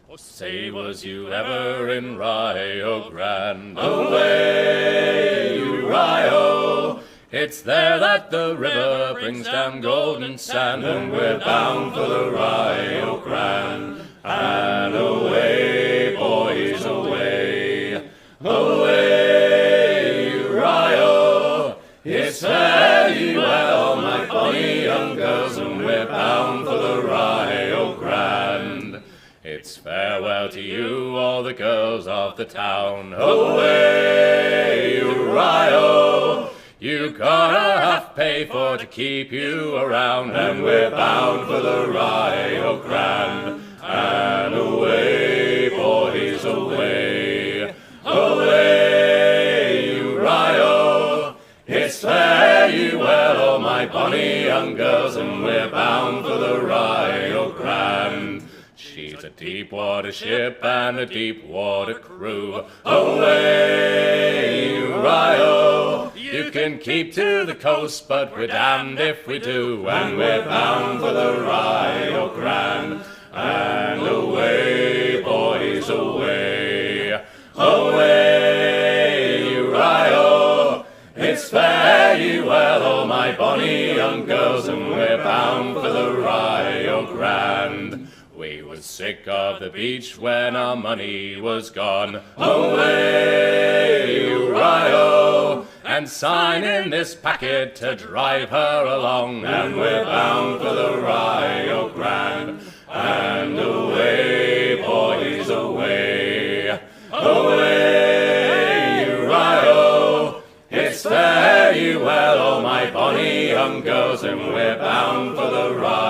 Oh, say, was you ever in Rio Grande? Away, you Rio! It's there that the river brings down golden sand, and we're bound for the Rio Grande. And away, boys, away, away, you Rio! It's fare you well, my bonny young girls, and we're bound for the Rio Grande. It's farewell to you, all the girls of the town. Away, you Rio! You got a half pay for to keep you around, and we're bound for the Rio Grande. And away, boys, away, away, you Rio! It's fare you well, oh my bonny young girls, and we're bound for the Rio Grande. She's a deep water ship and a deep water crew. Away, you Rio! You can keep to the coast, but we're damned if we do, and we're bound for the Rio Grande. And away, boys, away, away, you Rio! It's fare you well, oh my bonny young girls, and we're bound for the Rio Grande. We was sick of the beach when our money was gone. Away, you Rio! And sign in this packet to drive her along, and we're bound for the Rio Grande. And away, boys, away, away, you Rio! It's fare you well, oh my bonny young girls, and we're bound for the Rio.